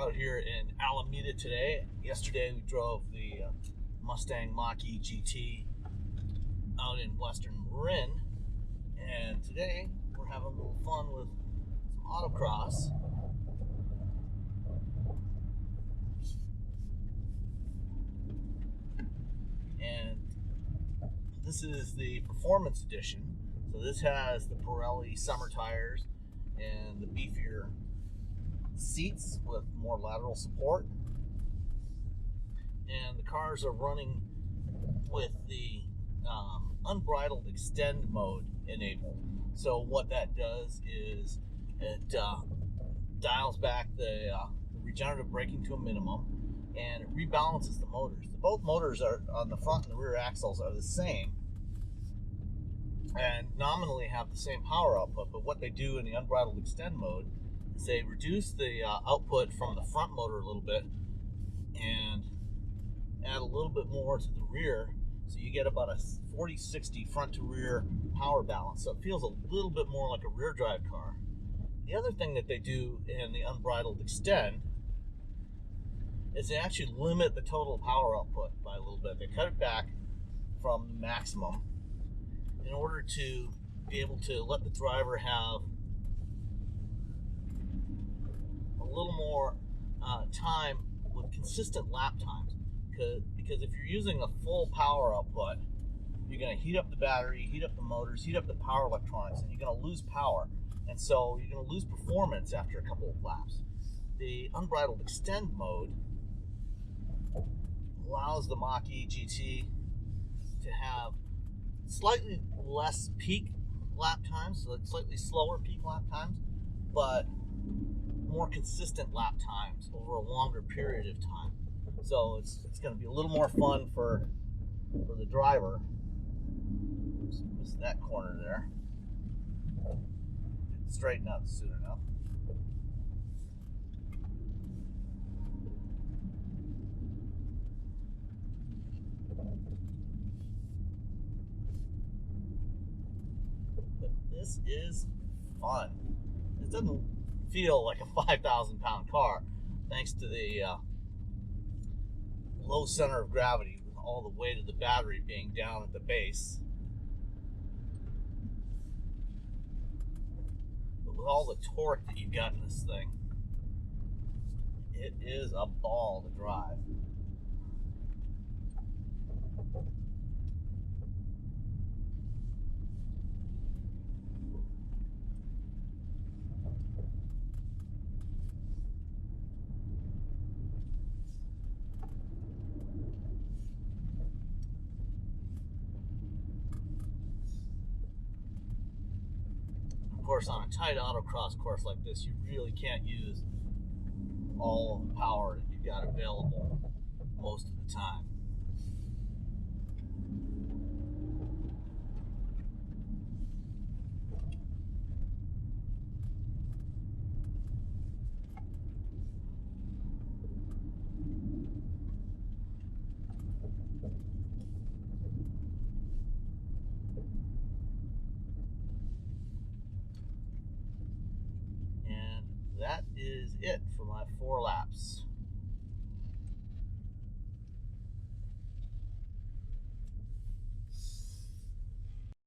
out here in Alameda today. Yesterday we drove the Mustang Mach-E GT out in Western Marin, and today we're having a little fun with some autocross. And this is the performance edition. So this has the Pirelli summer tires and the beefier seats with more lateral support, and the cars are running with the unbridled extend mode enabled. So what that does is it dials back the regenerative braking to a minimum, and it rebalances the motors. Both motors are on the front and the rear axles are the same and nominally have the same power output, but what they do in the unbridled extend mode is they reduce the output from the front motor a little bit and add a little bit more to the rear, so you get about a 40-60 front to rear power balance, so it feels a little bit more like a rear drive car. The other thing that they do in the unbridled extend is they actually limit the total power output by a little bit. They cut it back from the maximum in order to be able to let the driver have a little more time with consistent lap times. Because if you're using a full power output, you're going to heat up the battery, heat up the motors, heat up the power electronics, and you're going to lose power. And so you're going to lose performance after a couple of laps. The unbridled extend mode allows the Mach-E GT to have slightly less peak lap times, so slightly slower peak lap times, but more consistent lap times over a longer period of time. So it's going to be a little more fun for the driver. Just missed that corner there. Straighten up soon enough. But this is fun. It doesn't feel like a 5,000-pound car, thanks to the low center of gravity, with all the weight of the battery being down at the base. But with all the torque that you've got in this thing, it is a ball to drive. Of course, on a tight autocross course like this, you really can't use all of the power that you've got available most of the time. That is it for my 4 laps.